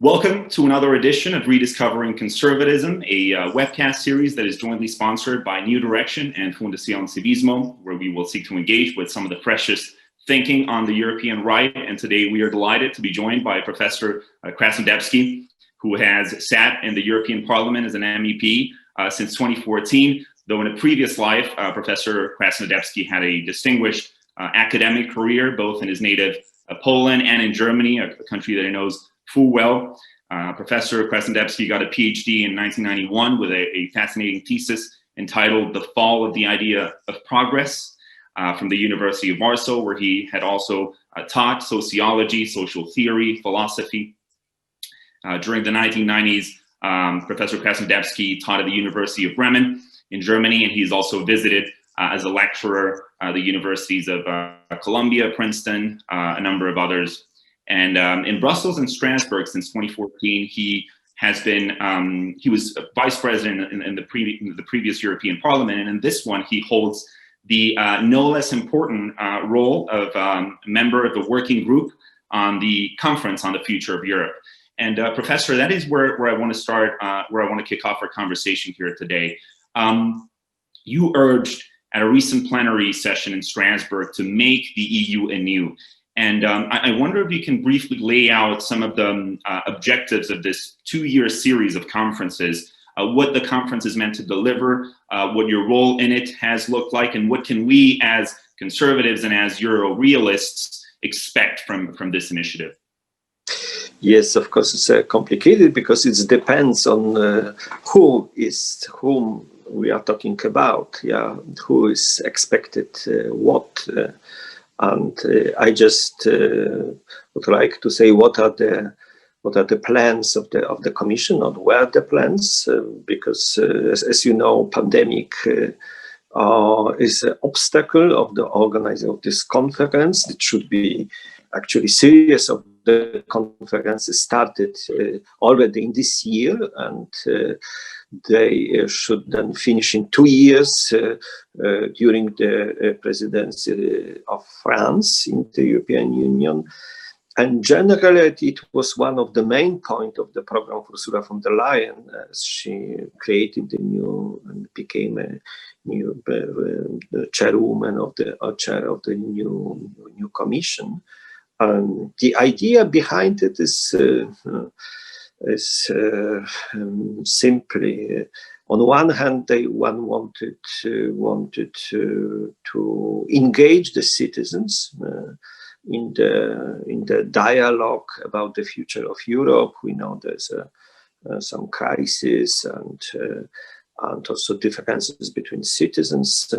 Welcome to another edition of Rediscovering Conservatism, a webcast series that is jointly sponsored by New Direction and Fundación Civismo, where we will seek to engage with some of the freshest thinking on the European right. And today we are delighted to be joined by Professor Krasnodebski, who has sat in the European Parliament as an MEP since 2014, though in a previous life, Professor Krasnodebski had a distinguished academic career, both in his native Poland and in Germany, a country that he knows full well. Professor Krasnodebski got a PhD in 1991 with a fascinating thesis entitled The Fall of the Idea of Progress from the University of Warsaw, where he had also taught sociology, social theory, philosophy. During the 1990s, Professor Krasnodebski taught at the University of Bremen in Germany, and he's also visited as a lecturer the universities of Columbia, Princeton, a number of others. And in Brussels and Strasbourg since 2014, he has been, he was vice president in the previous European Parliament. And in this one, he holds the no less important role of a member of the working group on the Conference on the Future of Europe. And Professor, that is where I want to start, where I want to kick off our conversation here today. You urged at a recent plenary session in Strasbourg to make the EU anew. And I wonder if you can briefly lay out some of the objectives of this two-year series of conferences, what the conference is meant to deliver, what your role in it has looked like, and what can we as conservatives and as Euro-realists expect from this initiative? Yes, of course, it's complicated because it depends on whom we are talking about, who is expected what. And I just would like to say what are the plans of the Commission, or where the plans, because as you know, pandemic is an obstacle of the organizing of this conference. It should be actually series of the conferences started already in this year, and they should then finish in 2 years during the presidency of France in the European Union. And generally, it was one of the main points of the program for Ursula von der Leyen, as she created the new and became a new chairwoman of the chair of the new commission. The idea behind it is simply, on one hand, one wanted to engage the citizens in the dialogue about the future of Europe. We know there's some crisis and also differences between citizens.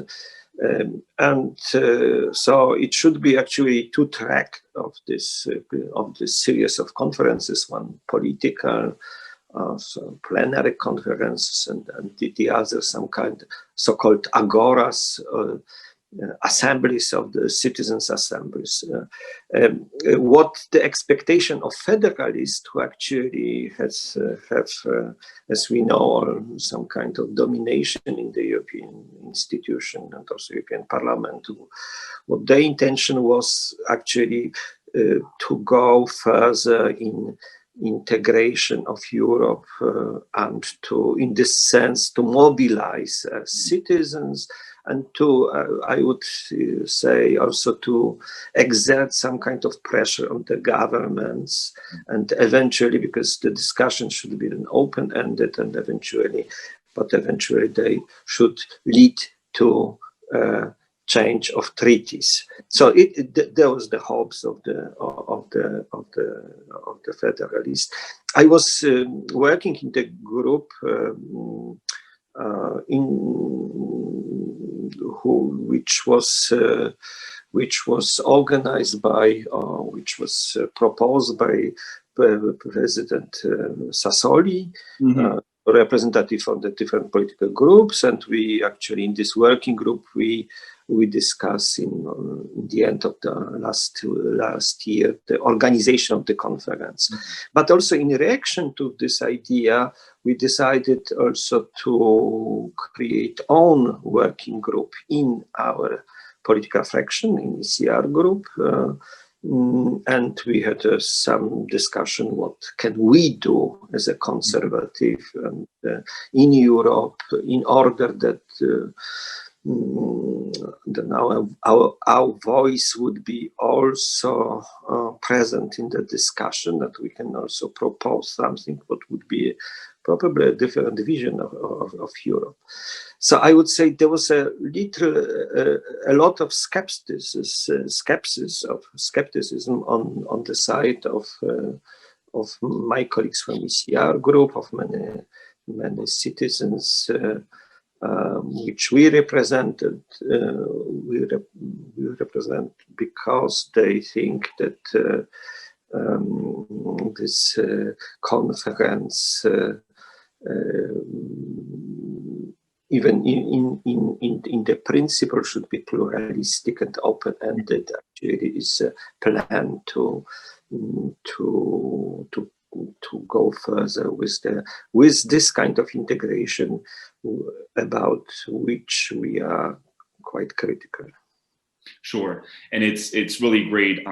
So it should be actually two tracks of this series of conferences, one political, so plenary conferences, and the other some kind of so-called agoras, assemblies of the citizens' assemblies. What the expectation of federalists who actually have, as we know, some kind of domination in the European institution and also European Parliament, what their intention was actually to go further in integration of Europe and to, in this sense, to mobilize citizens and to, I would say, also to exert some kind of pressure on the governments, and eventually, because the discussion should be then open-ended, and eventually they should lead to change of treaties. So that was the hopes of the federalists. I was working in the group which was organized by, which was proposed by President Sassoli, representative of the different political groups, and we actually in this working group we discussed in the end of the last year the organization of the conference. But also in reaction to this idea, we decided also to create own working group in our political fraction, in ECR group, And we had some discussion, what can we do as a conservative and, in Europe in order that our voice would be also present in the discussion, that we can also propose something what would be probably a different vision of Europe. So I would say there was a lot of skepticism on the side of my colleagues from ECR group, of many citizens which we represented. We represent because they think that this conference, even in the principle, should be pluralistic and open-ended. Actually, is a plan to go further with this kind of integration, about which we are quite critical. Sure, and it's really great,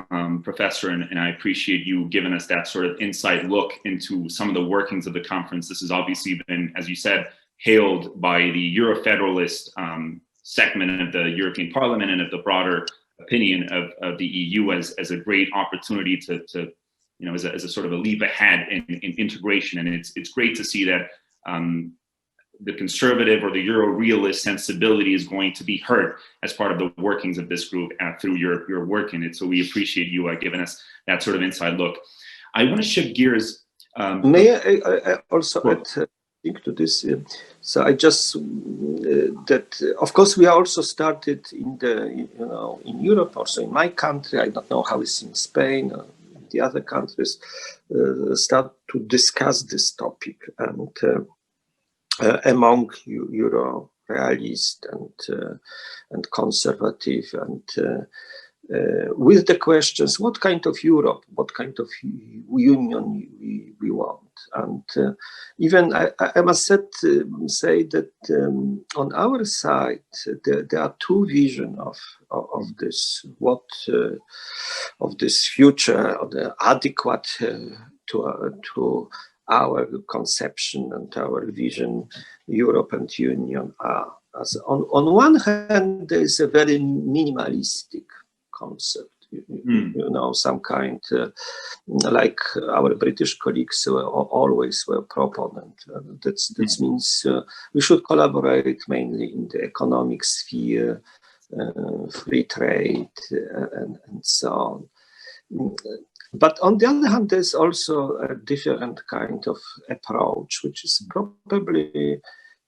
Professor, and I appreciate you giving us that sort of inside look into some of the workings of the conference. This has obviously been, as you said, hailed by the Euro-federalist segment of the European Parliament and of the broader opinion of the EU as a great opportunity to you know, as a sort of a leap ahead in integration. And it's great to see that the conservative or the Euro-realist sensibility is going to be heard as part of the workings of this group through your work in it. So we appreciate you giving us that sort of inside look. I want to shift gears. May I also add to this? So I just that of course we also started in Europe, also in my country. I don't know how it's in Spain or in the other countries. Start to discuss this topic, and among Euro realist and conservative, and with the questions, what kind of Europe, what kind of union we want. And even I must say that on our side, there are two visions of this, of this future, of the adequate to our conception and our vision, Europe and Union are. As on one hand, there is a very minimalistic concept, you know, some kind, like our British colleagues always were proponent. That means we should collaborate mainly in the economic sphere, free trade, and so on. But on the other hand, there's also a different kind of approach, which is probably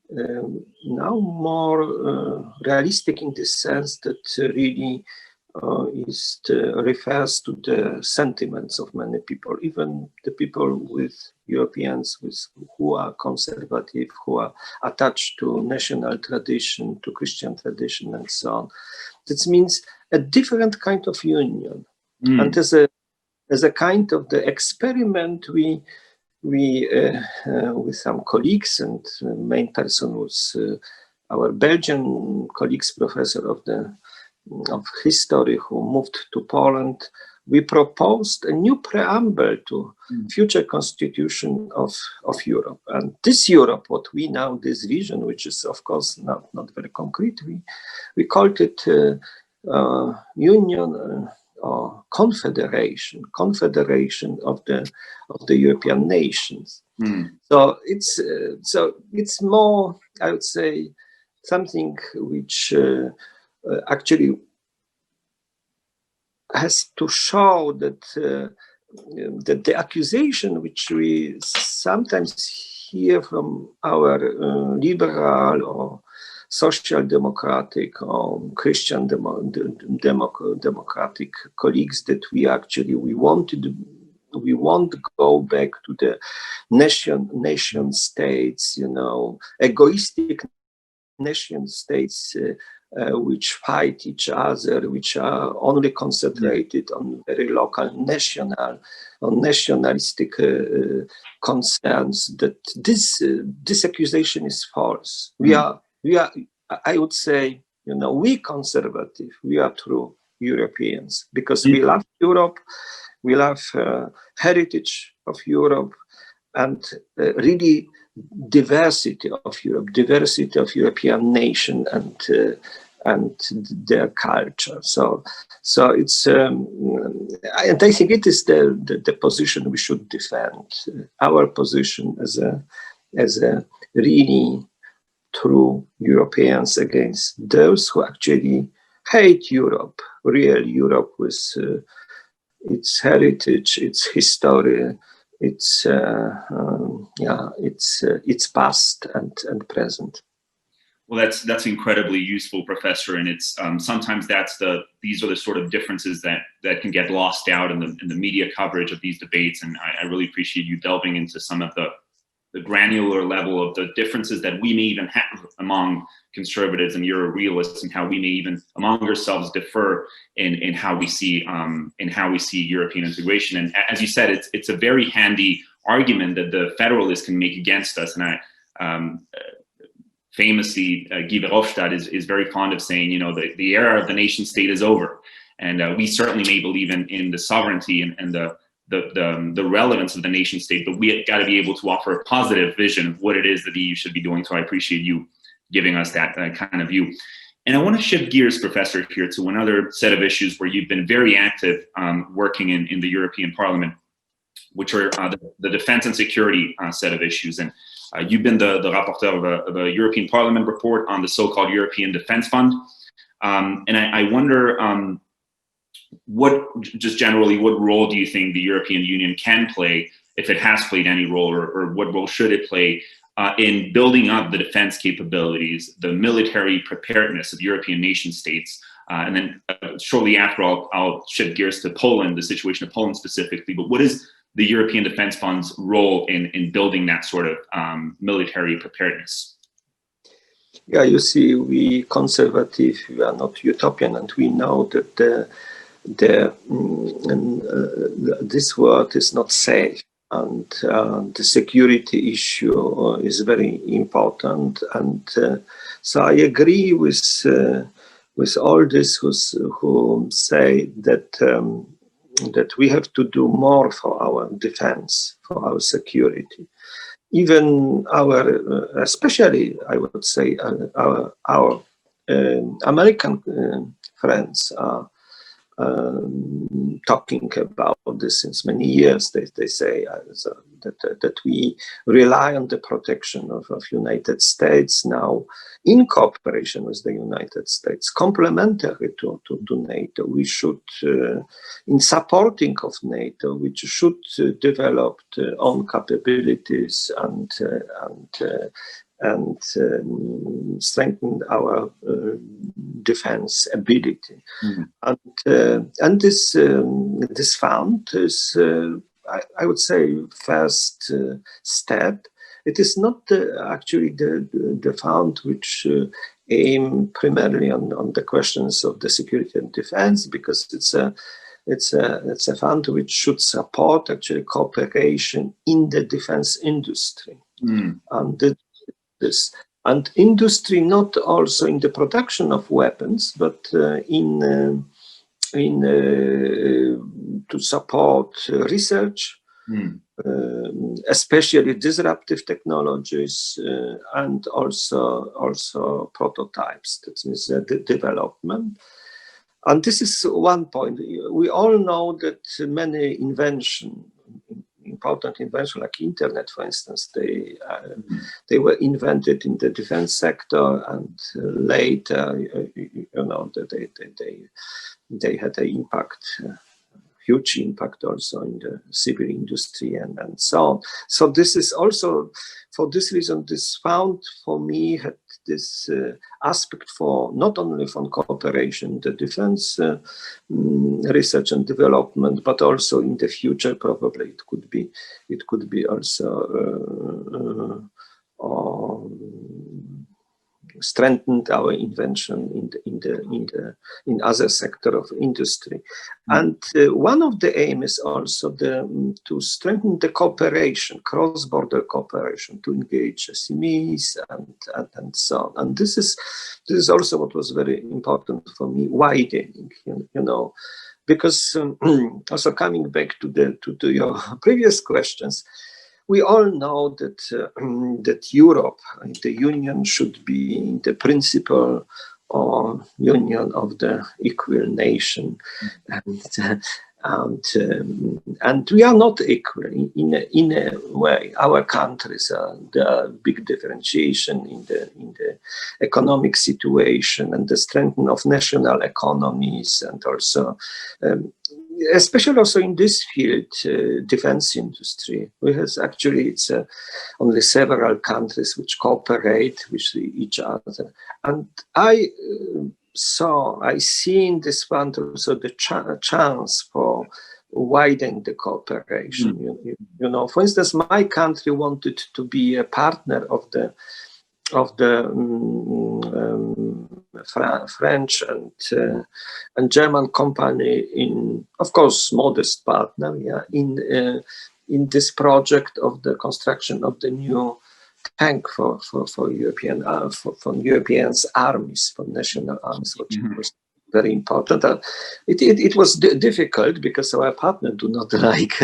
now more realistic in the sense that really refers to the sentiments of many people, even the people with Europeans who are conservative, who are attached to national tradition, to Christian tradition, and so on. That means a different kind of union. And as a kind of the experiment, we with some colleagues, and main person was our Belgian colleagues, professor of history, who moved to Poland. We proposed a new preamble to future constitution of Europe. And this Europe, what we now, this vision, which is of course not very concrete, we called it Union or Confederation of the European nations. So it's more, I would say, something which actually has to show that that the accusation which we sometimes hear from our liberal or social democratic or Christian democratic colleagues, that we won't go back to the nation states, you know, egoistic nation states which fight each other, which are only concentrated on very local nationalistic concerns. That this accusation is false. We are, I would say, you know, we conservative, we are true Europeans, because we love Europe, we love heritage of Europe, and really diversity of Europe, diversity of European nation and their culture. So it's and I think it is the position we should defend. Our position as a really true Europeans against those who actually hate Europe, real Europe with its heritage, its history, its past and present. Well, that's incredibly useful, Professor, and it's sometimes these are the sort of differences that can get lost out in the media coverage of these debates, and I really appreciate you delving into some of the granular level of the differences that we may even have among conservatives and Euro-realists, and how we may even among ourselves differ in how we see European integration. And as you said, it's a very handy argument that the federalists can make against us. And I famously, Guy Verhofstadt is very fond of saying, the era of the nation state is over, and we certainly may believe in the sovereignty and the relevance of the nation state, but we got to be able to offer a positive vision of what it is that the EU should be doing. So I appreciate you giving us that kind of view. And I want to shift gears, Professor, here to another set of issues where you've been very active working in the European Parliament, which are the defense and security set of issues. And you've been the rapporteur of a European Parliament report on the so-called European Defense Fund. And I wonder, just generally, what role do you think the European Union can play, if it has played any role, or what role should it play in building up the defense capabilities, the military preparedness of European nation states? And then shortly after, I'll shift gears to Poland, the situation of Poland specifically. But what is the European Defense Fund's role in building that sort of military preparedness? Yeah, you see, we conservative, we are not utopian, and we know that this world is not safe, and the security issue is very important. And so I agree with all this who say that we have to do more for our defense, for our security. Even especially I would say our American friends are talking about this since many years. They say that we rely on the protection of United States now in cooperation with the United States, complementary to NATO. We should, in supporting of NATO, we should develop our own capabilities and strengthen our defense ability. Mm-hmm. And this fund is, I would say, first step. It is not actually the fund which aim primarily on the questions of the security and defense, because it's a fund which should support actually cooperation in the defense industry. Mm. And industry not also in the production of weapons, but in to support research, especially disruptive technologies, and also prototypes. That means the development. And this is one point. We all know that many important inventions like internet, for instance, they were invented in the defense sector, and later, they had an impact, huge impact also in the civil industry and so on. So this is also, for this reason, this fund for me had this aspect for not only for cooperation, the defense research and development, but also in the future probably it could be also strengthened our invention in other sector of industry. And one of the aims is also to strengthen the cooperation, cross-border cooperation, to engage SMEs and so on. And this is also what was very important for me, widening, because also coming back to your previous questions, we all know that Europe, the Union, should be the principle or union of the equal nation, and we are not equal in a way. Our countries there are big differentiation in the economic situation and the strengthening of national economies, and also. Especially also in this field, defense industry, it's only several countries which cooperate with each other. And I see in this fund also the chance for widening the cooperation. For instance, my country wanted to be a partner of the French and German company, in, of course, modest partner, in this project of the construction of the new tank for Europeans armies, for national armies, which was very important. It was difficult because our partner do not like,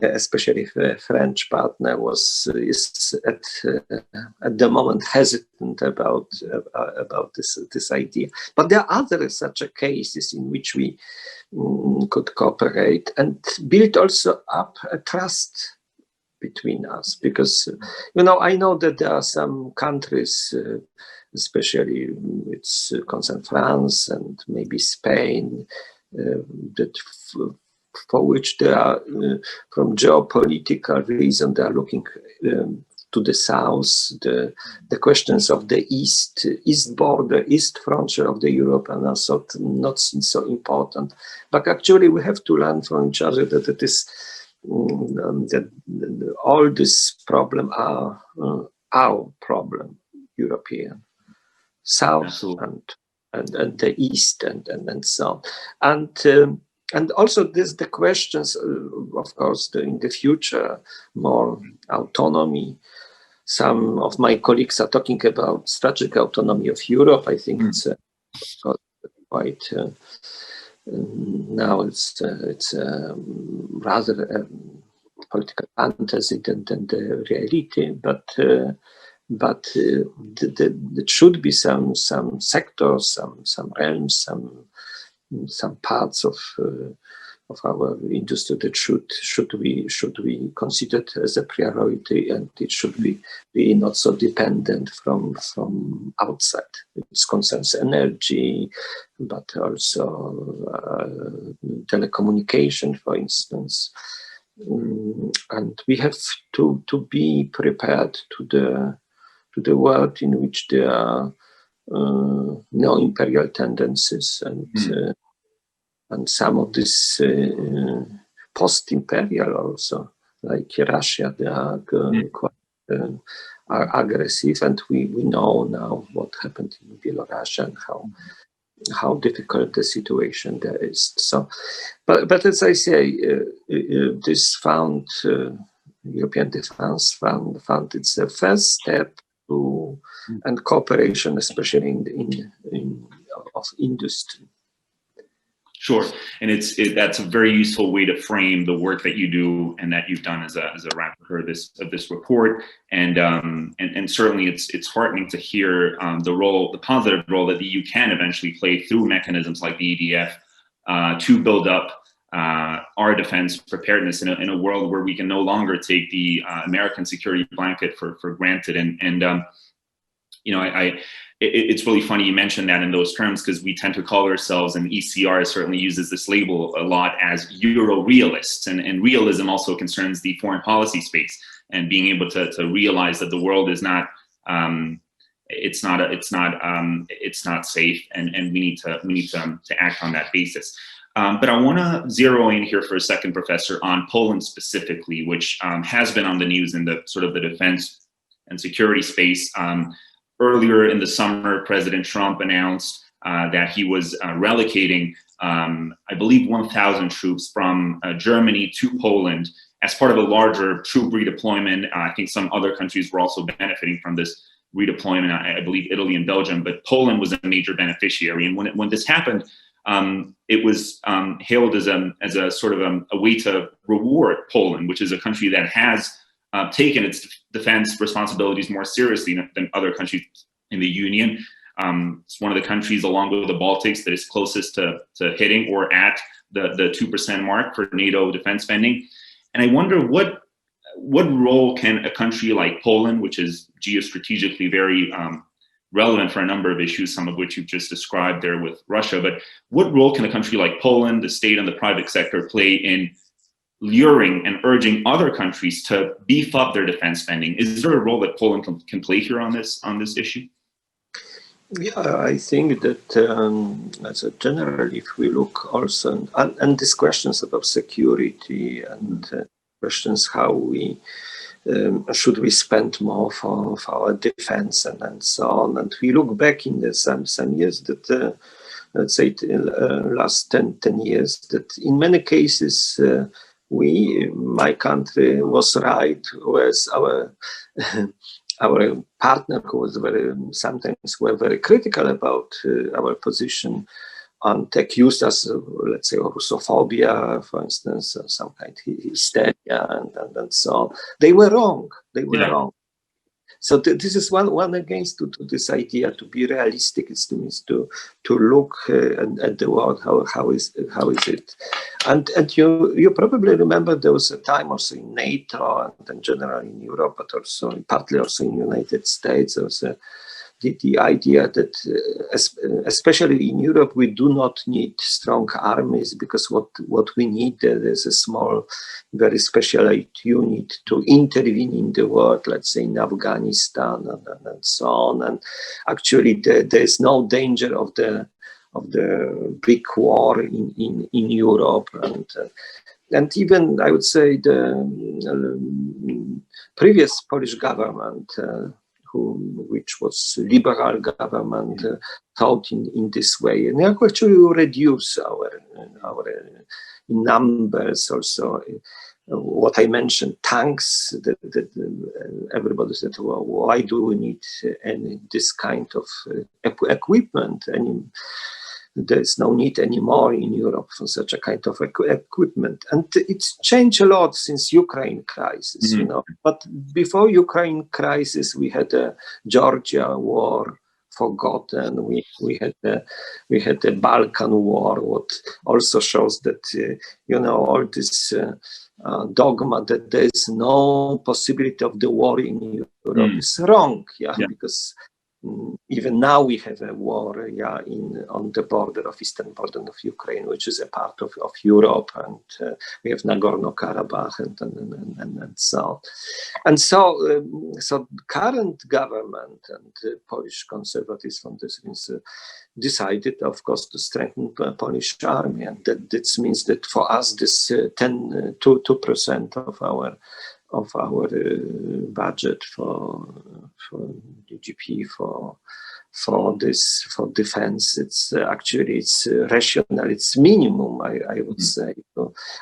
especially if a French partner is at the moment hesitant about this idea. But there are other such cases in which we could cooperate and build also up a trust between us, because I know that there are some countries, especially it's concern France and maybe Spain, that for which they are, from geopolitical reason, they are looking to the south. The questions of the east border, east frontier of the Europe are also not so important. But actually, we have to learn from each other that it is that all this problem are our problem, European. South and the east and so on, and also the questions, of course, in the future, more autonomy. Some of my colleagues are talking about strategic autonomy of Europe. I think it's quite now it's rather a political fantasy than the reality, but it should be some sectors, some realms, some parts of our industry that should be considered as a priority, and it should be not so dependent from outside. It concerns energy, but also telecommunication, for instance. And we have to be prepared to the world in which there are neo-imperial tendencies and some of this post-imperial also, like Russia, they are quite aggressive, and we know now what happened in Belarus and how difficult the situation there is. So, but as I say, this fund, European Defence Fund, it's a first step to and cooperation, especially in of industry. Sure, and that's a very useful way to frame the work that you do and that you've done as a rapporteur of this report, and certainly it's heartening to hear the positive role that the EU can eventually play through mechanisms like the EDF to build up our defense preparedness in a world where we can no longer take the American security blanket for granted, it's really funny you mentioned that in those terms, because we tend to call ourselves, and ECR certainly uses this label a lot, as Euro realists, and realism also concerns the foreign policy space and being able to realize that the world is not it's not safe, and we need to act on that basis. But I want to zero in here for a second, Professor, on Poland specifically, which has been on the news in the sort of the defense and security space earlier in the summer, President Trump announced that he was relocating, I believe, 1,000 troops from Germany to Poland as part of a larger troop redeployment. I think some other countries were also benefiting from this redeployment. I believe Italy and Belgium, but Poland was a major beneficiary. And when this happened, it was hailed as a sort of a way to reward Poland, which is a country that has taken its defense responsibilities more seriously than other countries in the Union. It's one of the countries, along with the Baltics, that is closest to hitting or at the 2% mark for NATO defense spending. And I wonder what role can a country like Poland, which is geostrategically very relevant for a number of issues, some of which you've just described there with Russia, but what role can a country like Poland, the state and the private sector, play in luring and urging other countries to beef up their defense spending? Is there a role that Poland can play here on this issue? Yeah, I think that as a general, if we look also, and these questions about security and questions how we should we spend more for our defense and so on, and we look back in the some years that let's say last 10 years, that in many cases my country was right, whereas our partner, who was sometimes were very critical about our position, and accused us of, let's say, Russophobia, for instance, or some kind of hysteria, and so on. They were wrong. They were wrong. So this is one against to this idea to be realistic. It means to look at the world. How is it? And you probably remember there was a time also in NATO and generally in Europe, but also partly also in the United States. There was the idea that especially in Europe we do not need strong armies, because what we need is a small, very specialized unit to intervene in the world, let's say in Afghanistan and so on. And actually there is no danger of the big war in Europe, and even I would say the previous Polish government, which was liberal government, thought in this way, and actually reduce our numbers also. What I mentioned, tanks, that everybody said, well, why do we need this kind of equipment? And there's no need anymore in Europe for such a kind of equipment. And it's changed a lot since Ukraine crisis, you know. But before Ukraine crisis, we had a Georgia war forgotten. We had the Balkan War, what also shows that all this dogma that there is no possibility of the war in Europe is wrong, because even now we have a war on the border of eastern border of Ukraine, which is a part of Europe, and we have Nagorno-Karabakh and so on. And so current government and Polish conservatives from this means decided, of course, to strengthen the Polish army, and that means that for us this 2% of our budget for GDP for defense, it's actually rational, it's minimum, I would say.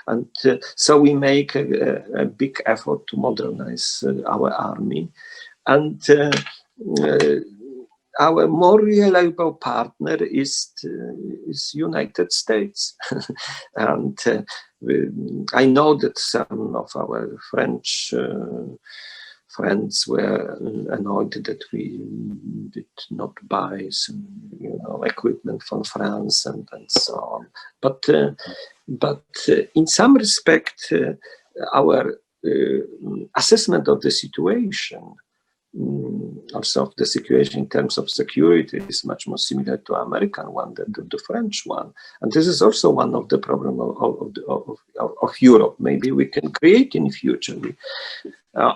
And so we make a big effort to modernize our army, and our more reliable partner is United States. And I know that some of our French friends were annoyed that we did not buy some, equipment from France and so on. But in some respect, our assessment of the situation, also of the situation in terms of security, is much more similar to American one than to the French one. And this is also one of the problems of Europe. Maybe we can create in future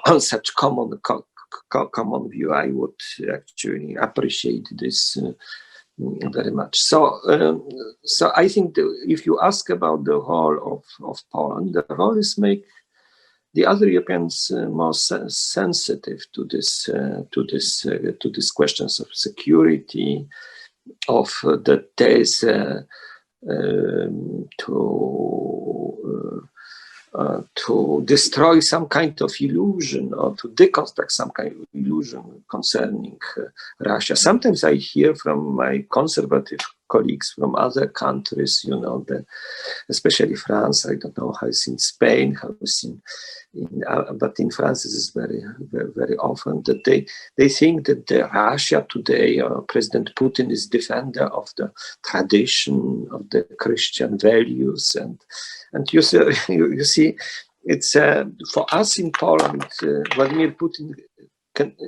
on such common view. I would actually appreciate this very much. So I think if you ask about the role of Poland, the role is make the other Europeans more sensitive to these questions of security, of that there is to destroy some kind of illusion or to deconstruct some kind of illusion concerning Russia. Sometimes I hear from my conservative colleagues from other countries, you know, especially France. I don't know how it's in Spain, how it's but in France it is very, very, very often that they think that Russia today, President Putin is defender of the tradition of the Christian values, and you see, it's for us in Poland, Vladimir Putin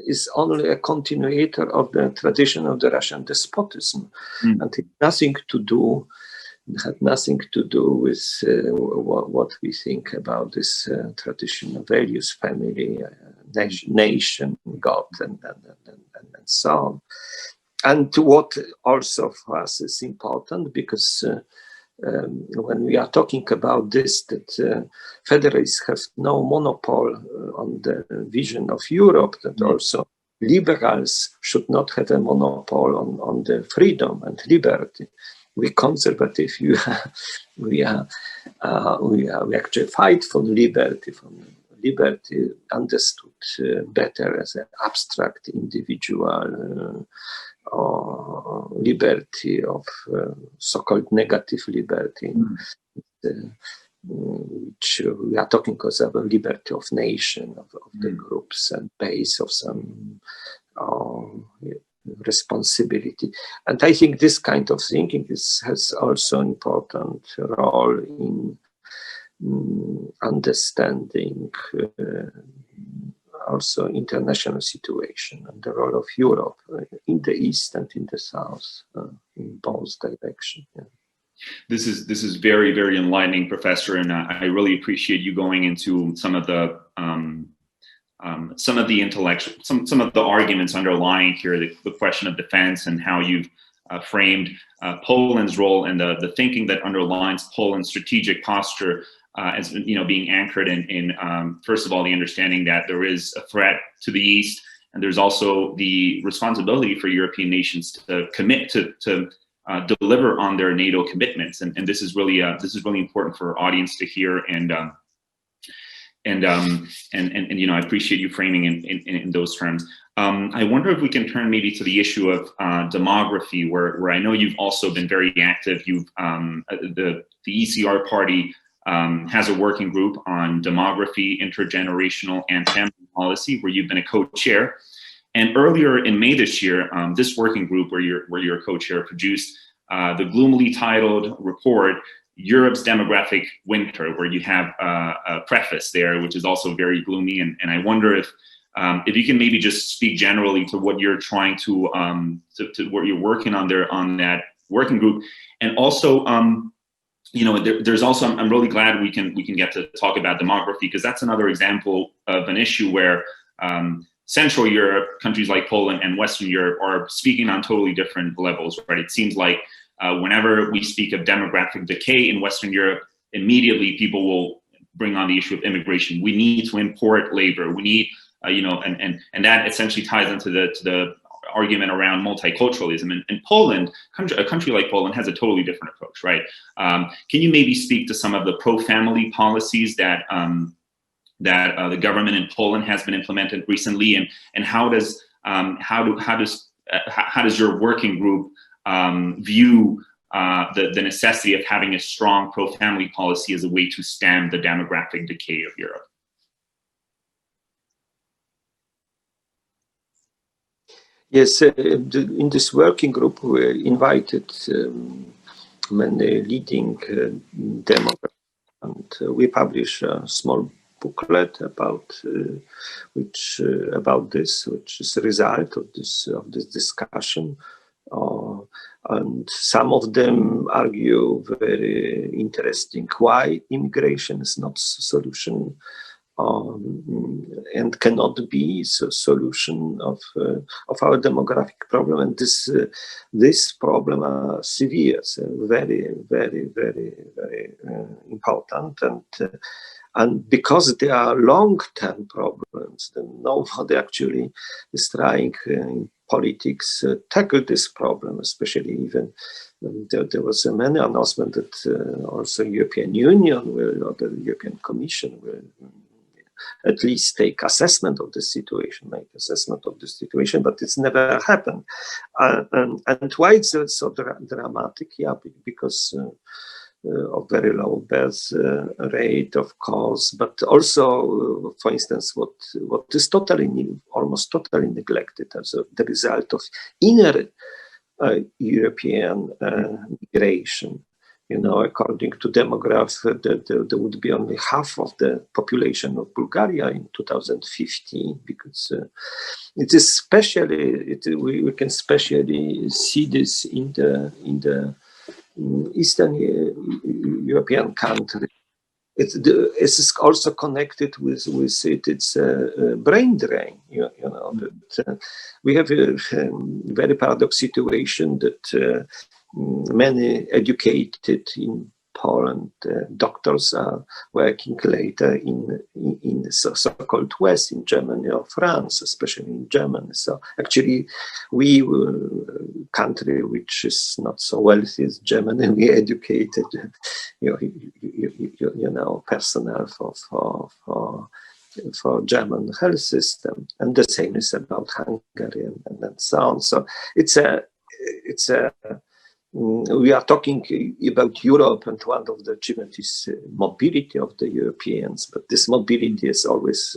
is only a continuator of the tradition of the Russian despotism, and it had nothing to do with what we think about this traditional values, family, nation, God, and so on. And what also for us is important, because when we are talking about this, that federalists have no monopoly on the vision of Europe, that also liberals should not have a monopoly on the freedom and liberty. We conservative, we actually fight for liberty, understood better as an abstract individual or liberty of so-called negative liberty, which we are talking about liberty of nation, of the groups, and base of some responsibility. And I think this kind of thinking has also an important role in understanding also international situation and the role of Europe in the East and in the South, in both directions. Yeah. This is very, very enlightening, Professor, and I really appreciate you going into some of the intellectual, some of the arguments underlying here, the question of defense, and how you've framed Poland's role and the thinking that underlines Poland's strategic posture as being anchored in first of all the understanding that there is a threat to the East, and there's also the responsibility for European nations to commit to deliver on their NATO commitments, and this is really important for our audience to hear, and I appreciate you framing in those terms. I wonder if we can turn maybe to the issue of demography, where I know you've also been very active. You've the ECR party has a working group on demography, intergenerational, and family policy, where you've been a co-chair. And earlier in May this year, this working group, where you're a co-chair, produced the gloomily titled report, Europe's Demographic Winter, where you have a preface there, which is also very gloomy. And I wonder if you can maybe just speak generally to what you're trying to what you're working on there on that working group, and also there's also, I'm really glad we can get to talk about demography, because that's another example of an issue where Central Europe, countries like Poland, and Western Europe are speaking on totally different levels, right? It seems like whenever we speak of demographic decay in Western Europe, immediately people will bring on the issue of immigration. We need to import labor. We need, and that essentially ties into the argument around multiculturalism. And Poland, a country like Poland, has a totally different approach, right? Can you maybe speak to some of the pro-family policies that the government in Poland has been implemented recently, and how does your working group view the necessity of having a strong pro-family policy as a way to stem the demographic decay of Europe? Yes, in this working group we invited many leading demographers, and we publish a small booklet about this, which is a result of this discussion. And some of them argue very interesting why immigration is not a solution and cannot be a solution of our demographic problem. And this problem are severe, so very, very, very, very important. And because they are long-term problems, then nobody actually is trying in politics tackle this problem, especially even there was a many announcement that also European Union will, or the European Commission will at least take assessment of the situation, make assessment of the situation, but it's never happened. And why it's so dramatic? Yeah, because of very low birth rate, of course, but also, for instance, what is almost totally neglected as the result of inner European migration. You know, according to demography, there would be only half of the population of Bulgaria in 2015, because it is especially, we can especially see this in the Eastern European country. It's also connected with it. It's a brain drain. You know, that we have a very paradox situation that many educated in Poland doctors are working later in so-called West, in Germany or France, especially in Germany. So actually, we country which is not so wealthy as Germany, we educated, you know, personnel for German health system, and the same is about Hungary and so on. So it's a we are talking about Europe, and one of the achievements is mobility of the Europeans, but this mobility is always,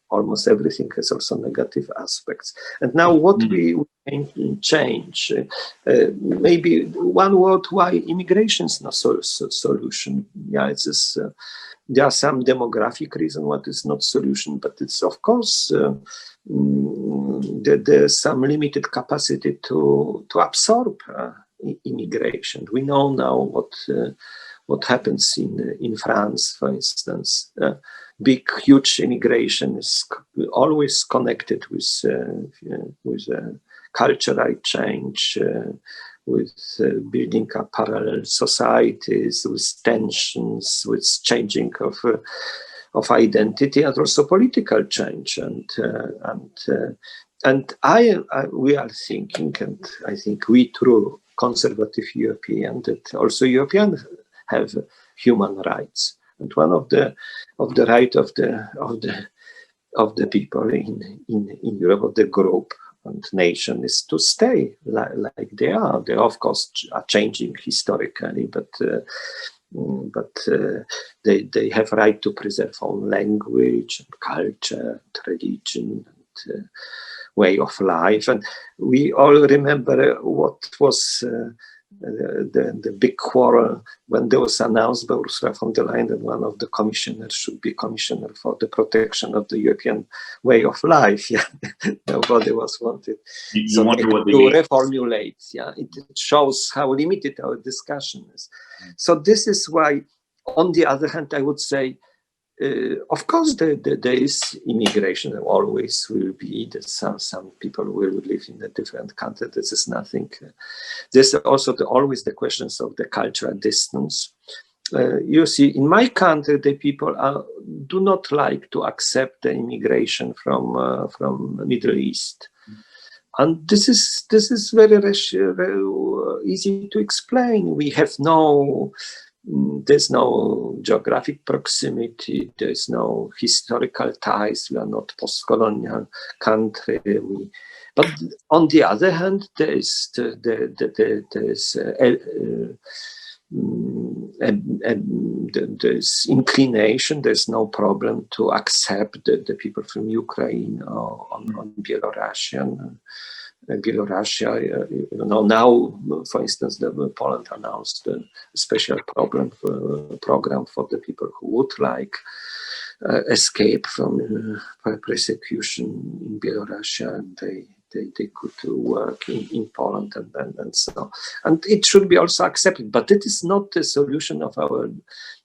almost everything has also negative aspects. And now what we can change, maybe one word, why immigration is not solution. Yeah, it's just, there are some demographic reasons what is not solution, but it's of course, there's some limited capacity to absorb immigration. We know now what happens in France, for instance. Huge immigration is always connected with cultural change, with building up parallel societies, with tensions, with changing of identity, and also political change. And we are thinking, and I think we true conservative European, that also Europeans have human rights, and one of the right of the people in Europe, of the group and nation, is to stay like they are. They of course are changing historically, but they have right to preserve own language, and culture, and religion, and way of life. And we all remember what was the big quarrel when there was announced by Ursula von der Leyen that one of the commissioners should be commissioner for the protection of the European way of life. Yeah, nobody was wanted. You wonder what they to mean. reformulate. Yeah, it shows how limited our discussion is. So this is why, on the other hand, I would say, of course, there is immigration. There always will be. That some people will live in a different country. This is nothing. There's also always the questions of the cultural distance. You see, in my country, the people do not like to accept the immigration from Middle East, and this is very easy to explain. We have there's no geographic proximity, there's no historical ties, we are not post-colonial country. But on the other hand, there's inclination, there's no problem to accept the people from Ukraine or on Belarusia, now, for instance, Poland announced a special program for the people who would like escape from persecution in Belarusia. they could work in Poland and so. And it should be also accepted, but it is not the solution of our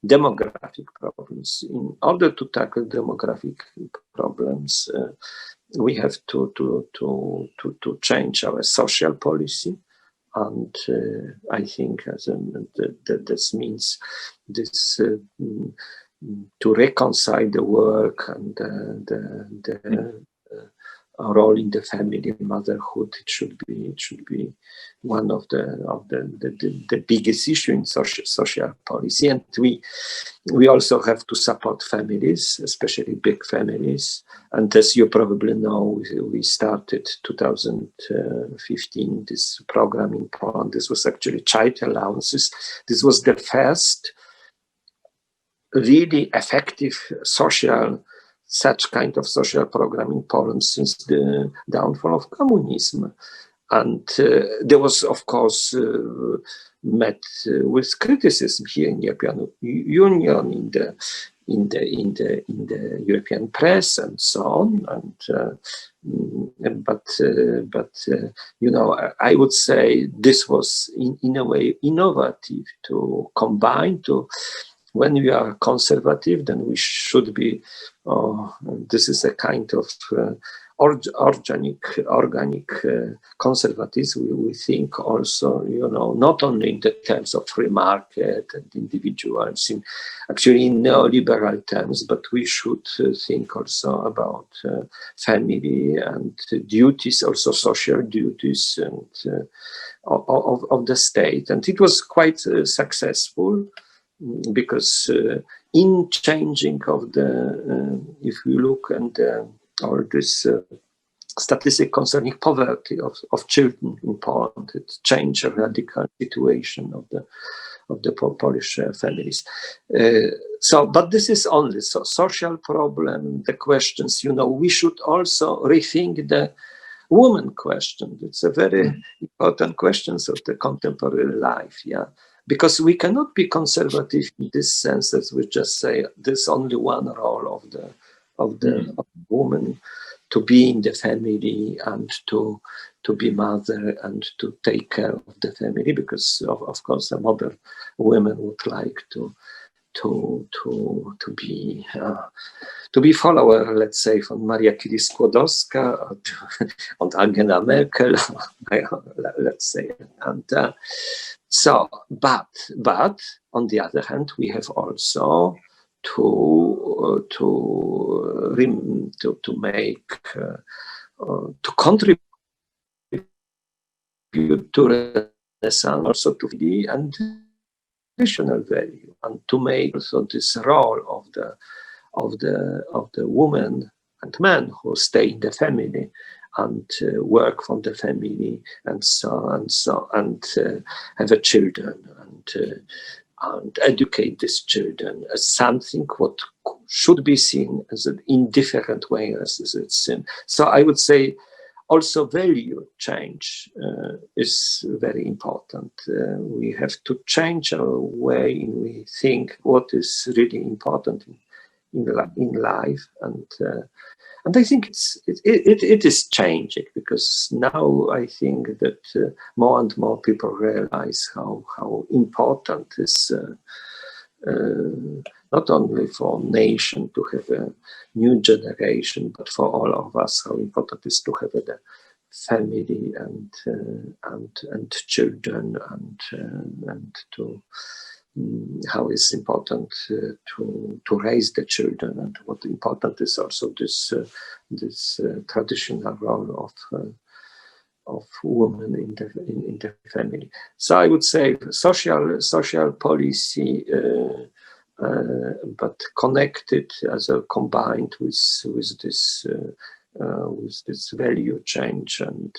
demographic problems. In order to tackle demographic problems, we have to change our social policy. And I think this means this to reconcile the work and the role in the family, motherhood. It should be one of the biggest issue in social policy. And we also have to support families, especially big families. And as you probably know, we started 2015 this program in Poland. This was actually child allowances. This was the first really effective such kind of social program in Poland since the downfall of communism. And there was, of course, met with criticism here in the European Union, in the European press, and so on. But you know, I would say this was in a way innovative to combine to. When we are conservative, then we should be. This is a kind of organic conservatism. We think also, you know, not only in the terms of free market and individuals, actually in neoliberal terms, but we should think also about family and duties, also social duties and of the state. And it was quite successful. Because in changing of the, if you look at all this statistic concerning poverty of children in Poland, it changed a radical situation of the Polish families. But this is only social problem. The questions, you know, we should also rethink the woman question. It's a very important question of the contemporary life. Yeah. Because we cannot be conservative in this sense that we just say there's only one role of the woman, to be in the family and to be mother and to take care of the family, because of course a modern woman would like to be follower, let's say, from Maria Curie-Skłodowska and Angela Merkel, let's say, and. But on the other hand, we have also to contribute to Renaissance, also to the and traditional value, and to make also this role of the woman and man who stay in the family and work from the family and have a children and educate these children as something what should be seen as an indifferent way as it's seen. So I would say also value change is very important. We have to change our way in we think what is really important in life, and I think it is changing, because now I think that more and more people realize how important is not only for nation to have a new generation, but for all of us, how important it is to have a family and children and to how it's important to raise the children, and what important is also this traditional role of women in the family. So I would say social policy, but connected as a combined with this value change, and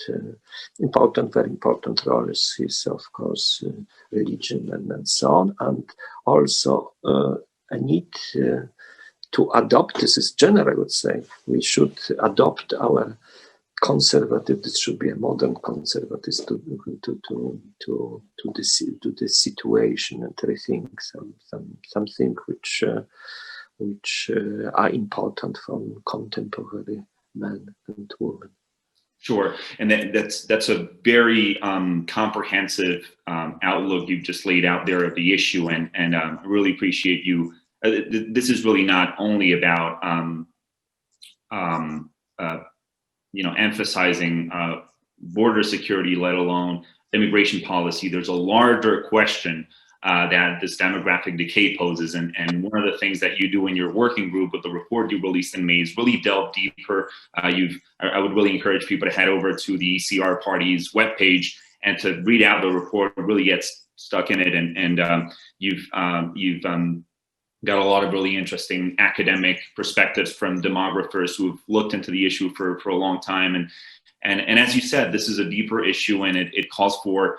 very important role is of course religion and so on, and also a need to adopt. This is general, I would say. We should adopt our conservative. This should be a modern conservative to the situation and rethink something which are important from contemporary men and women. Sure, and that's a very comprehensive outlook you've just laid out there of the issue, and I really appreciate you. This is really not only about emphasizing border security, let alone immigration policy. There's a larger question that this demographic decay poses, and one of the things that you do in your working group with the report you released in May is really delve deeper. I would really encourage people to head over to the ECR Party's webpage and to read out the report, really get stuck in it, and you've got a lot of really interesting academic perspectives from demographers who have looked into the issue for a long time, and as you said, this is a deeper issue, and it calls for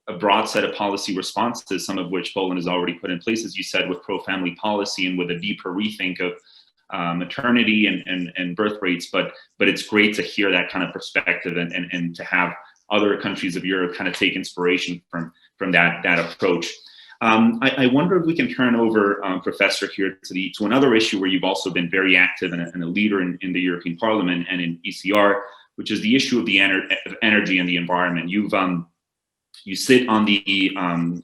a broad set of policy responses, some of which Poland has already put in place, as you said, with pro-family policy and with a deeper rethink of maternity and birth rates. But it's great to hear that kind of perspective and to have other countries of Europe kind of take inspiration from that approach. I wonder if we can turn over, Professor, here to another issue where you've also been very active and a leader in the European Parliament and in ECR, which is the issue of the energy and the environment. You sit on the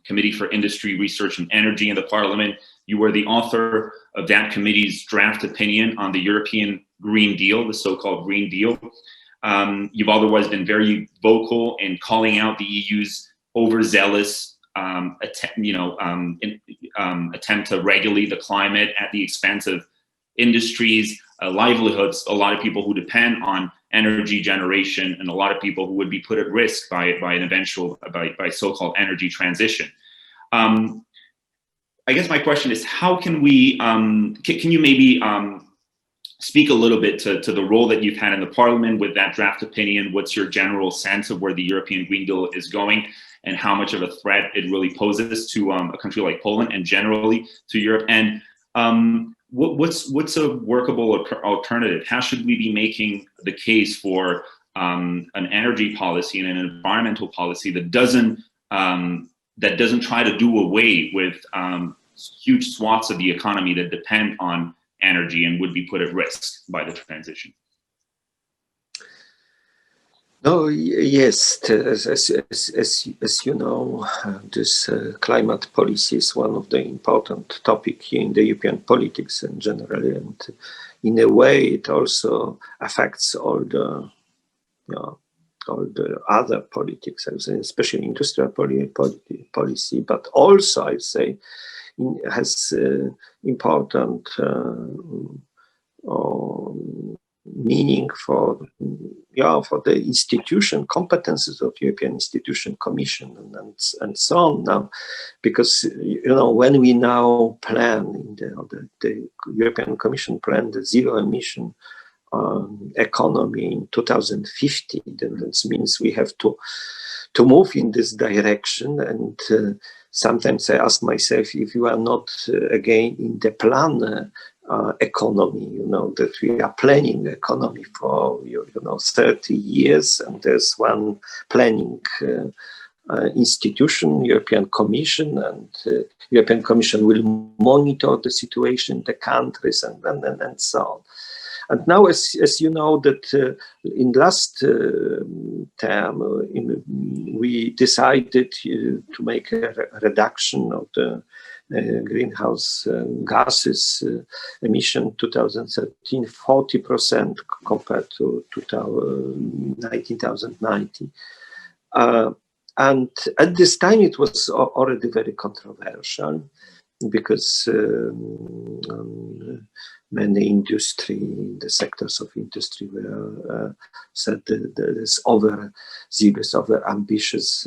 Committee for Industry, Research and Energy in the Parliament. You were the author of that committee's draft opinion on the European Green Deal, the so-called Green Deal. You've otherwise been very vocal in calling out the EU's overzealous attempt to regulate the climate at the expense of industries, livelihoods, a lot of people who depend on energy generation, and a lot of people who would be put at risk by an eventual by so-called energy transition. I guess my question is, how can we can you maybe speak a little bit to the role that you've had in the Parliament with that draft opinion? What's your general sense of where the European Green Deal is going, and how much of a threat it really poses to a country like Poland and generally to Europe? And what's a workable alternative? How should we be making the case for an energy policy and an environmental policy that doesn't try to do away with huge swaths of the economy that depend on energy and would be put at risk by the transition? No, yes, as you know, this climate policy is one of the important topics in the European politics and generally, and in a way, it also affects all the other politics, I would say, especially industrial policy, but also, I would say, has important meaning for the institution competences of European institution Commission and so on now, because when we now plan the European Commission plan the zero emission economy in 2050, then that means we have to move in this direction. And sometimes I ask myself if you are not again in the plan economy, that we are planning economy for 30 years, and there's one planning institution, European Commission, and European Commission will monitor the situation in the countries and so on. And now, as you know, that in last term, we decided to make a reduction of the greenhouse gases emission 2013, 40% compared to 1990. And at this time, it was already very controversial because many industry, the sectors of industry were said that there's over ambitious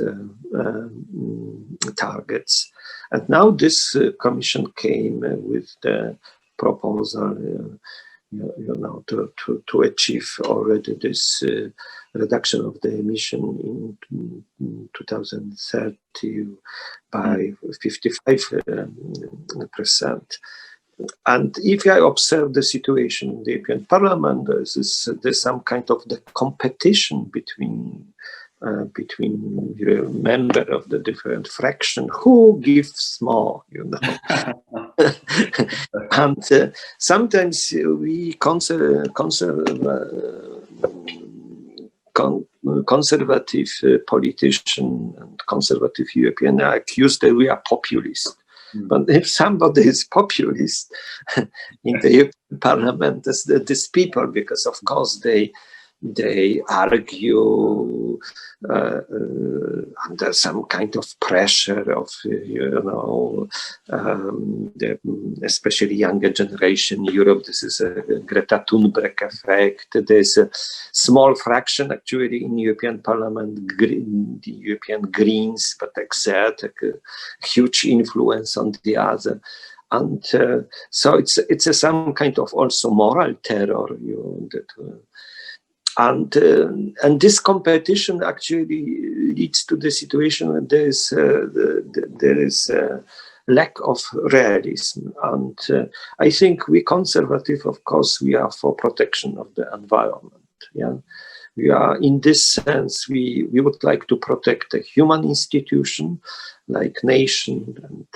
targets. And now this commission came with the proposal, to achieve already this reduction of the emission in 2030 by 55%. And if I observe the situation in the European Parliament, there's some kind of the competition between the member of the different fraction who gives more, and sometimes we conservative politician and conservative European are accused that we are populist. But if somebody is populist in the European Parliament, it's these people, because of course they argue under some kind of pressure of, especially younger generation in Europe. This is a Greta Thunberg effect. There's a small fraction actually in European Parliament, the European Greens, but exert a huge influence on the other. And so it's some kind of also moral terror, and this competition actually leads to the situation where there is a lack of realism. And I think we conservative, of course, we are for protection of the environment. Yeah, we are in this sense. We would like to protect a human institution like nation and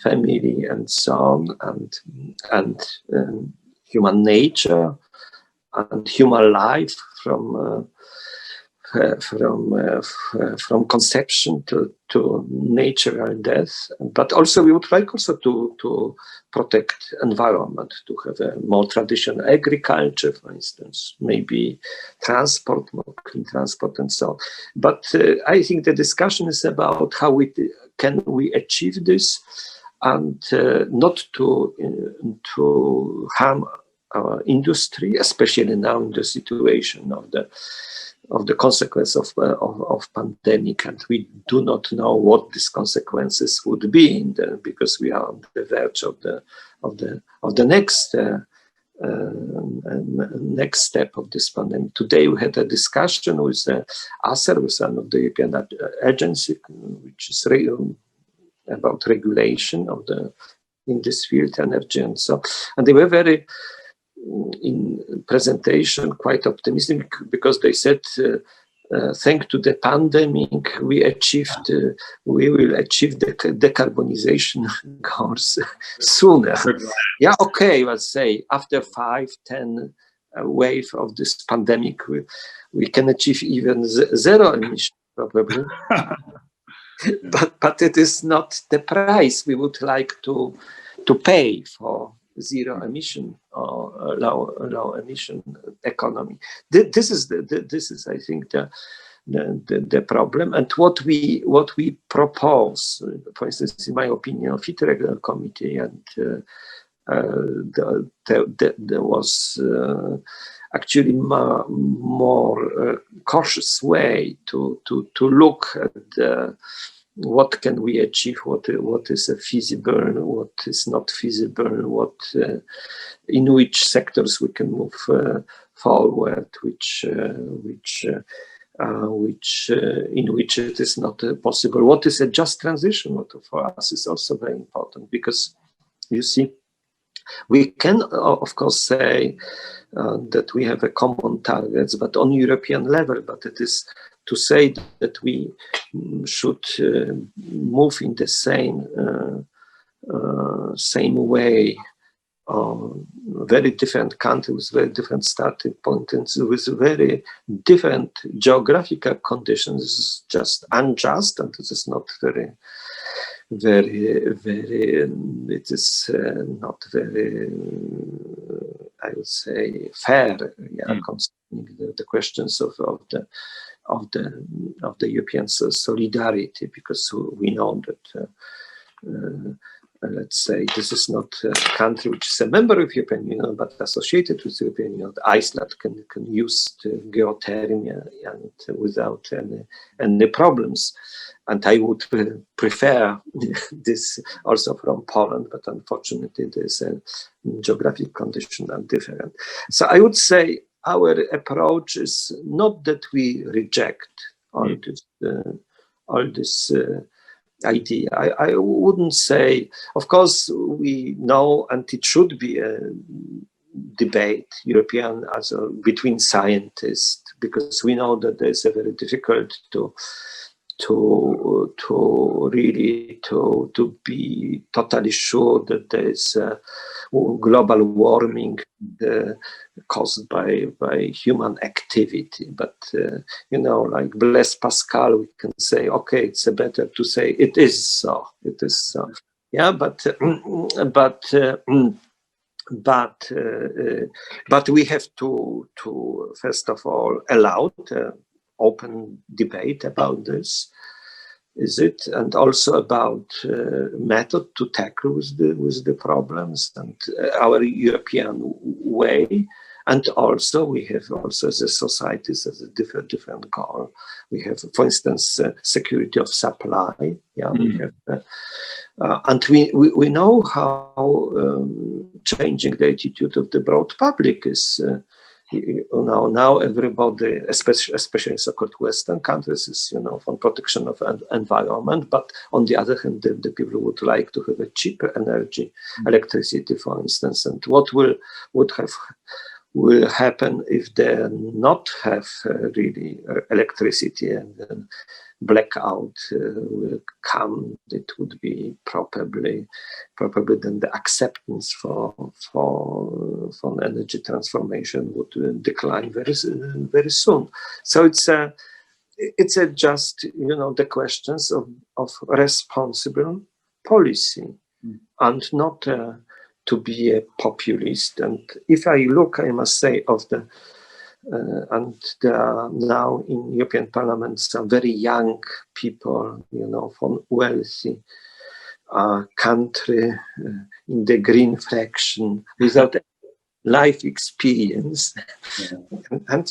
family and so on, and human nature and human life from conception to natural death. But also we would like also to protect environment, to have a more traditional agriculture, for instance, maybe transport, more clean transport and so on. But I think the discussion is about how can we achieve this, and not to harm our industry, especially now in the situation of the consequence of pandemic, and we do not know what these consequences would be because we are on the verge of the next step of this pandemic. Today we had a discussion with ACER, with one of the European agency, which is about regulation in this field, energy and so, and they were very in presentation quite optimistic, because they said thanks to the pandemic we will achieve the decarbonization goals sooner. Yeah, okay, let's say after 5-10 wave of this pandemic we can achieve even zero emission probably. but it is not the price we would like to pay for zero emission or low emission economy. This is I think the problem, and what we propose, for instance, in my opinion, fit regular committee, and there was actually more cautious way to look at what can we achieve, what is feasible, what is not feasible, in which sectors we can move forward, in which it is not possible. What is a just transition? What for us is also very important, because you see, we can of course say that we have a common targets, but on European level. But it is to say that we should move in the same way. Very different countries, very different starting points, with very different geographical conditions, is just unjust, and this is not very, it is not very, I would say, fair, concerning the questions of the European solidarity, because we know that let's say this is not a country which is a member of the European Union but associated with the European Union. Iceland can use geothermal and without any problems. And I would prefer this also from Poland, but unfortunately there's a geographic condition are different. So I would say our approach is not that we reject all this idea. I wouldn't say, of course, we know, and it should be a debate, European between scientists, because we know that it's very difficult to really to be totally sure that there is global warming caused by human activity. But like Blaise Pascal, we can say, okay, it's better to say it is so. It is so. Yeah, but we have to first of all allow open debate about this. Is it, and also about method to tackle with the problems and our European way. And also we have also as a societies as a different goal. We have, for instance, security of supply. Yeah, we have, and we know how changing the attitude of the broad public is. Now everybody, especially in so-called Western countries, is for protection of environment. But on the other hand, the people would like to have a cheaper energy, electricity, for instance. And what will happen if they not have really electricity, and then blackout will come? It would be probably then the acceptance for energy transformation would decline very soon. So it's just the questions of responsible policy, and not to be a populist. And if I look, I must say, of the and there are now in European Parliament some very young people, from wealthy country in the green fraction without life experience. Yeah. And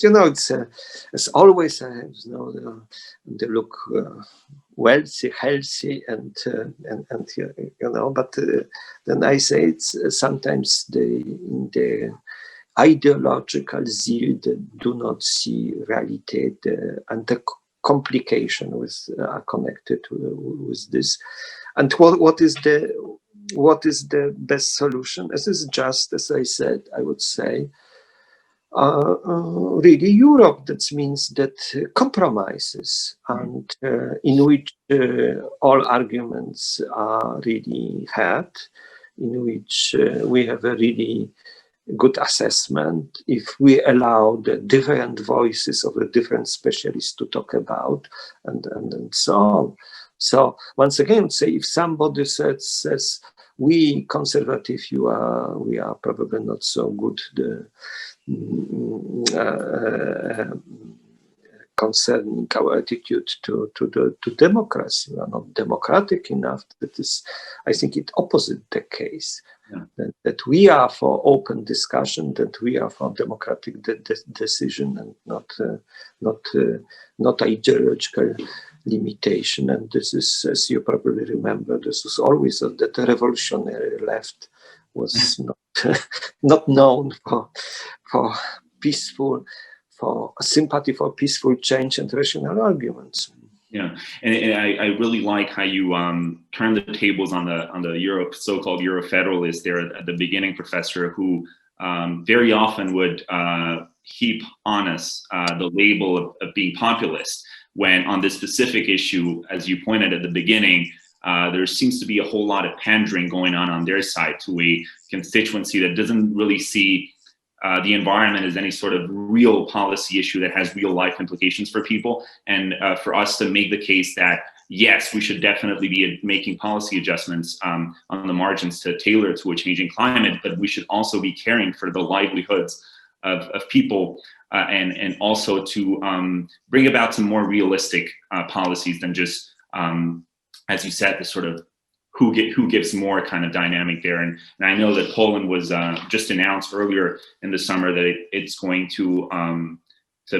it's always they look wealthy, healthy, and but then I say it's sometimes in the ideological zeal that do not see reality, and the complication are connected with this. And what is the best solution? This is just, as I said, I would say, really Europe. That means that compromises, and in which all arguments are really heard, in which we have a really good assessment, if we allow the different voices of the different specialists to talk about, and so on. So once again, say if somebody says we conservative, we are probably not so good concerning our attitude to democracy. We are not democratic enough. That is, I think, it opposite the case. Yeah. That we are for open discussion, that we are for democratic decision, and not ideological limitation. And this is, as you probably remember, this was always that the revolutionary left was not known for peaceful, for sympathy for peaceful change and rational arguments. Yeah, and I really like how you turn the tables on the so-called Euro-federalist there at the beginning, Professor, who very often would heap on us the label of being populist, when on this specific issue, as you pointed at the beginning, there seems to be a whole lot of pandering going on their side to a constituency that doesn't really see the environment as any sort of real policy issue that has real life implications for people. And for us to make the case that, yes, we should definitely be making policy adjustments on the margins to tailor to a changing climate, but we should also be caring for the livelihoods of people and also to bring about some more realistic policies than just, as you said, the sort of who gives more kind of dynamic there. And I know that Poland was just announced earlier in the summer that it's going to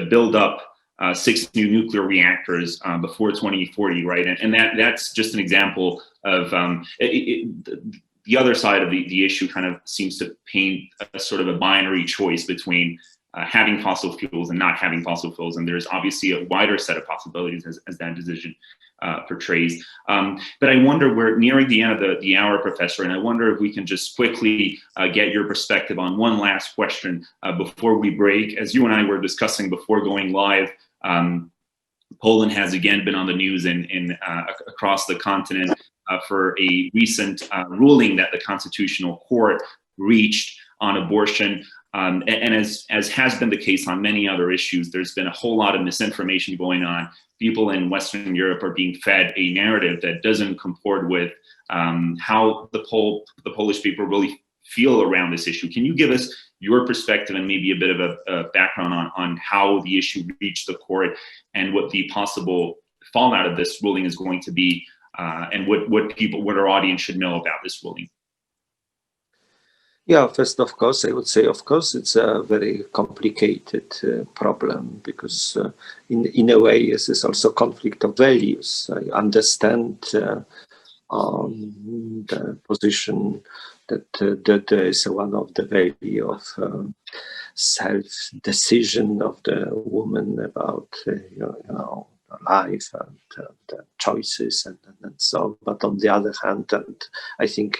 build up 6 new nuclear reactors before 2040, right? And that's just an example of the other side of the issue. Kind of seems to paint a sort of a binary choice between having fossil fuels and not having fossil fuels. And there's obviously a wider set of possibilities as that decision portrays. But I wonder, we're nearing the end of the hour, Professor, and I wonder if we can just quickly get your perspective on one last question before we break. As you and I were discussing before going live, Poland has again been on the news across the continent for a recent ruling that the Constitutional Court reached on abortion. And as has been the case on many other issues, there's been a whole lot of misinformation going on. People in Western Europe are being fed a narrative that doesn't comport with how the Polish people really feel around this issue. Can you give us your perspective and maybe a bit of a background on how the issue reached the court and what the possible fallout of this ruling is going to be, and what our audience should know about this ruling? Yeah, first, of course, I would say, of course, it's a very complicated problem because in a way, this is also conflict of values. I understand the position that there is one of the value of self-decision of the woman about, life and the choices and so on. But on the other hand, and I think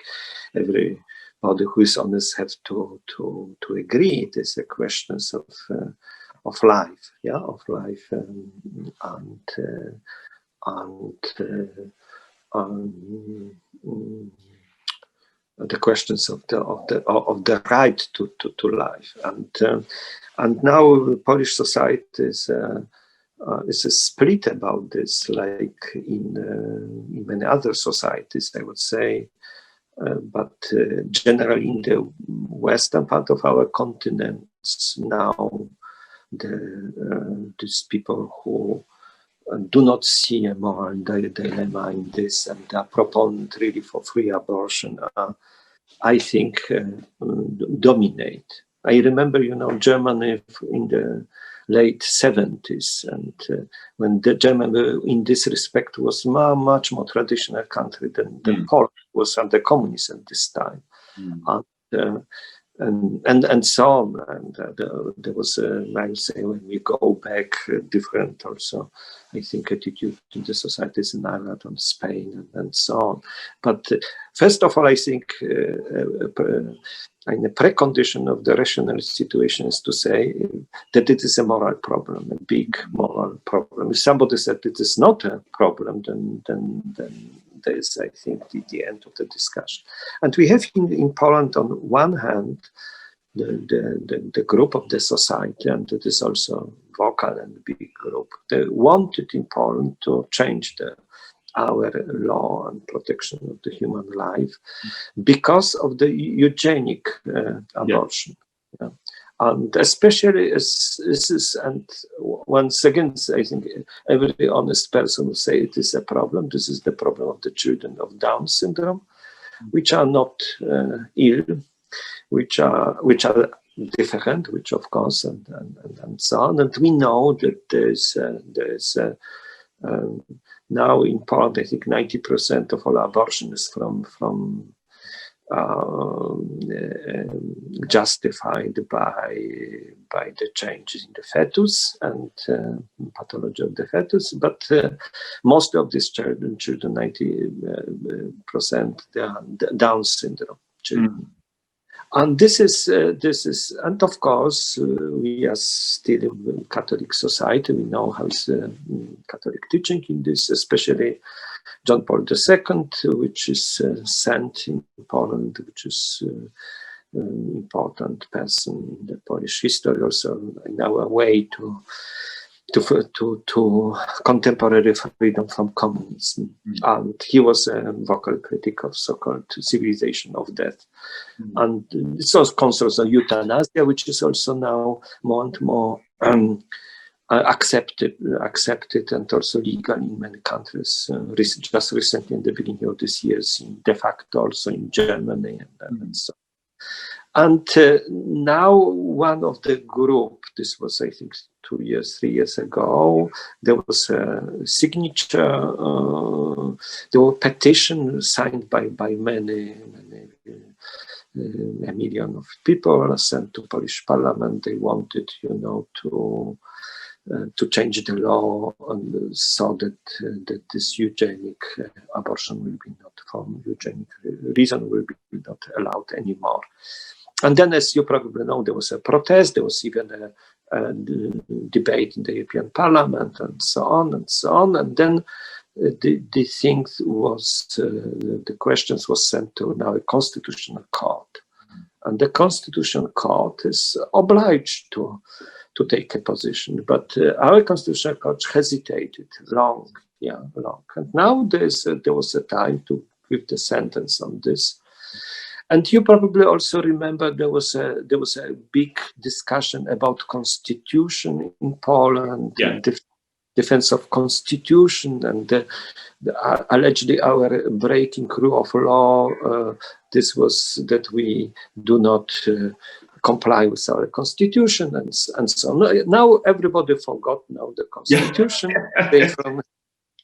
everybody who is honest have to agree. It is a questions of life, of life, and the questions of the right to life, and now Polish society is a split about this, like in many other societies, I would say. But generally in the western part of our continent now, these people who do not see a moral dilemma in this and are proponent really for free abortion, I think dominate. I remember, Germany in the late 70s, and when the Germany in this respect was much more traditional country than Poland was under communism at this time. And so on. And there was, I would say, when we go back, different also, I think, attitude to the societies in Ireland and Spain and so on. But first of all, I think a precondition of the rational situation is to say that it is a moral problem, a big moral problem. If somebody said it is not a problem, then there is, I think, the end of the discussion. And we have in Poland, on one hand, the group of the society, and it is also vocal and big group. They wanted in Poland to change our law and protection of the human life because of the eugenic abortion. Yeah. And especially as this is, and once again, I think every honest person will say it is a problem. This is the problem of the children of Down syndrome, which are not ill, which are different, which of course, and so on. And we know that there's now in Poland, I think 90% of all abortion is from justified by the changes in the fetus and pathology of the fetus. But most of these children, 90%, they are Down syndrome children. And this is, and of course, we are still in Catholic society. We know how is Catholic teaching in this, especially John Paul II, which is sent in Poland, which is an important person in the Polish history, also in our way to contemporary freedom from communism. And he was a vocal critic of so-called civilization of death. And it's also concerns of euthanasia, which is also now more and more accepted and also legal in many countries. Just recently, in the beginning of this year, de facto also in Germany and so on. And now one of the group, this was, I think, 3 years ago, there was a signature, there were petitions signed by many, a million of people sent to Polish parliament. They wanted, to change the law so that this eugenic abortion will be not, from eugenic reason, will be not allowed anymore. And then, as you probably know, there was a protest. There was even debate in the European Parliament, and so on and so on. And then the thing was, the questions was sent to now a constitutional court. And the constitutional court is obliged to take a position. But our constitutional court hesitated long. And now there was a time to give the sentence on this. And you probably also remember there was a big discussion about constitution in Poland, defense of constitution, and allegedly our breaking rule of law. This was that we do not comply with our constitution, and so on. Now everybody forgot the constitution.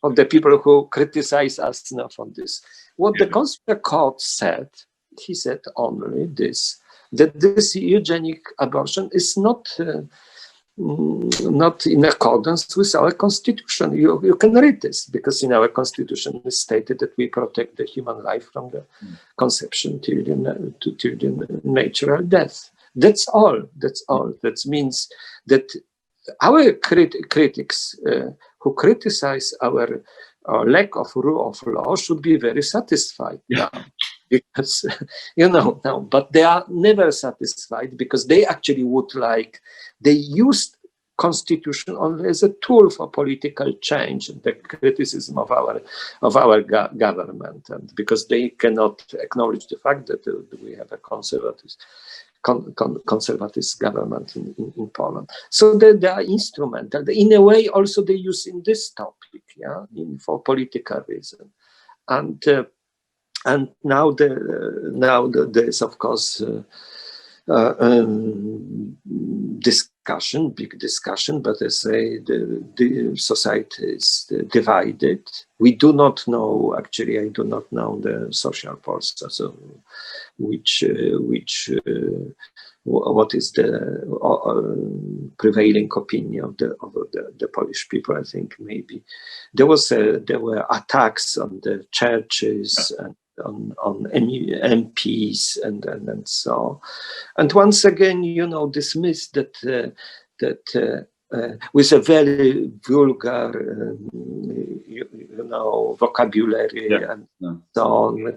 Of the people who criticize us now for this. What the Constitutional Court said, he said only this, that this eugenic abortion is not in accordance with our constitution. You can read this, because in our constitution it's stated that we protect the human life from the conception till the natural death. That's all. That means that our critics who criticize our lack of rule of law should be very satisfied now, because but they are never satisfied, because they actually would like, they used constitution only as a tool for political change and the criticism of our government, and because they cannot acknowledge the fact that we have a conservative government in Poland. So they are instrumental. In a way, also they use in this topic, for political reason. And now there's of course big discussion, but as I say, the society is divided. We do not know, actually, I do not know the social polls, so what is the prevailing opinion of the Polish people. I think maybe there were attacks on the churches and on MPs and so. And once again, this myth that with a very vulgar, vocabulary and so on.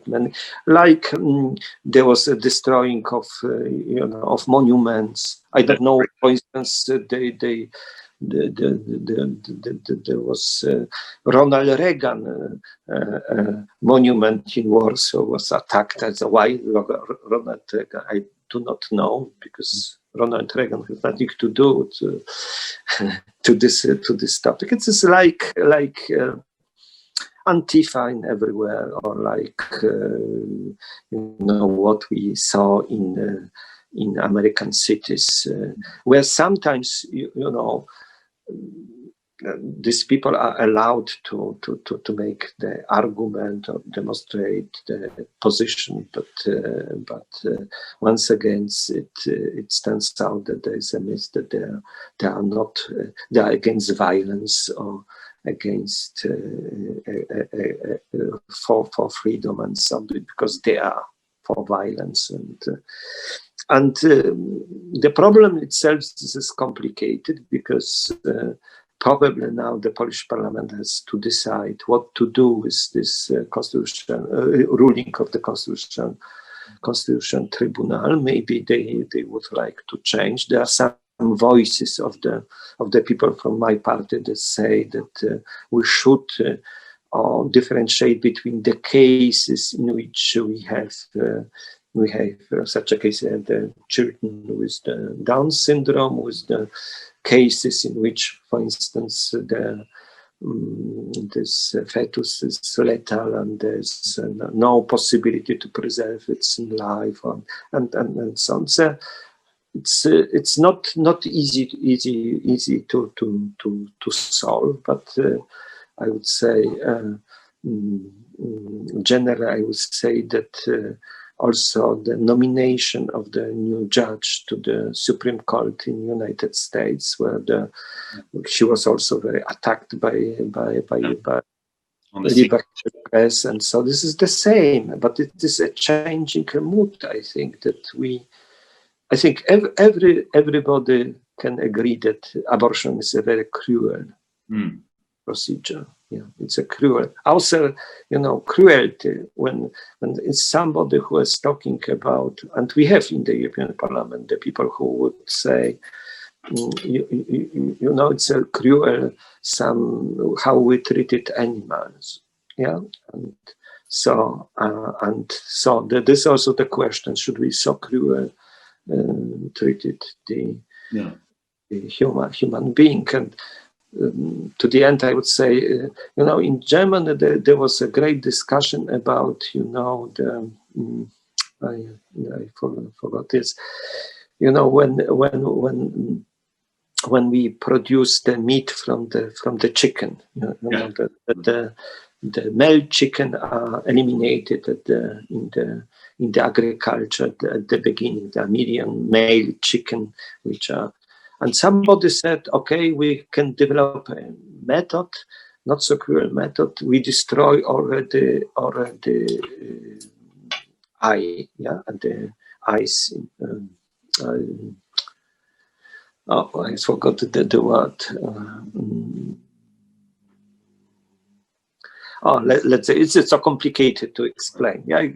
Like there was a destroying of monuments. I don't know. For instance, there was Ronald Reagan monument in Warsaw was attacked. As why Ronald Reagan? I do not know, because Ronald Reagan has nothing to do to this topic. It's like Antifa in everywhere, or like what we saw in American cities, where sometimes these people are allowed to make the argument or demonstrate the position, but once again it stands out that there is a myth that they are against violence or against for freedom and something, because they are for violence. And the problem itself is complicated, because probably now the Polish parliament has to decide what to do with this ruling of the Constitutional Tribunal. Maybe they would like to change. There are some voices of the people from my party that say that we should differentiate between the cases in which we have such a case as the children with the Down syndrome, with the cases in which, for instance, this fetus is lethal and there's no possibility to preserve its life, and so on. So it's not easy to solve, but I would say generally I would say that also the nomination of the new judge to the Supreme Court in the United States, where she was also very attacked by liberal press, and so this is the same. But it is a changing mood. I think that everybody can agree that abortion is a very cruel procedure. Yeah, it's a cruel. Also, cruelty when it's somebody who is talking about, and we have in the European Parliament the people who would say, it's a cruel how we treated animals. Yeah, and so this is also the question: should we so cruel treated the human being? And to the end, I would say, in Germany there was a great discussion about, I forgot this. When we produce the meat from the chicken, the male chicken are eliminated in the agriculture at the beginning. There are million male chicken which are. And somebody said, okay, we can develop a method, not so cruel method. We destroy already eye, and the eyes. I forgot the word. Let's say it's so complicated to explain. Yeah.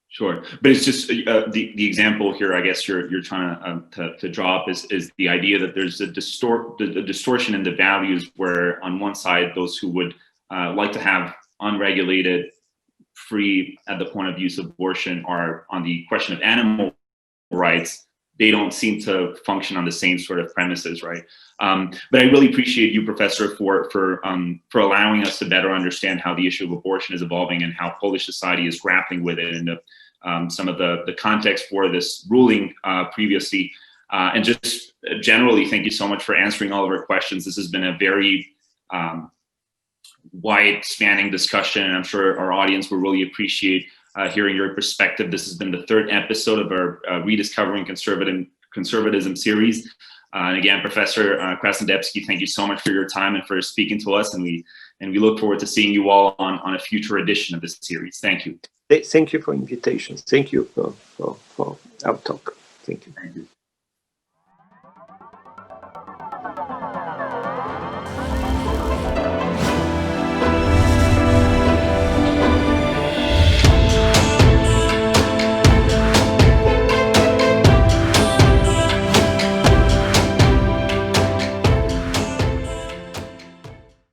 Sure, but it's just the example here. I guess you're trying to draw up is the idea that there's a distortion in the values, where on one side those who would like to have unregulated, free at the point of use abortion are on the question of animal rights. They don't seem to function on the same sort of premises, right? But I really appreciate you, Professor, for allowing us to better understand how the issue of abortion is evolving and how Polish society is grappling with it, and some of the context for this ruling previously. And just generally, thank you so much for answering all of our questions. This has been a very wide-spanning discussion, and I'm sure our audience will really appreciate hearing your perspective. This has been the third episode of our Rediscovering Conservatism series. And again, Professor Krasnodebski, thank you so much for your time and for speaking to us. And we look forward to seeing you all on a future edition of this series. Thank you. Thank you for invitation. Thank you for our talk. Thank you. Thank you.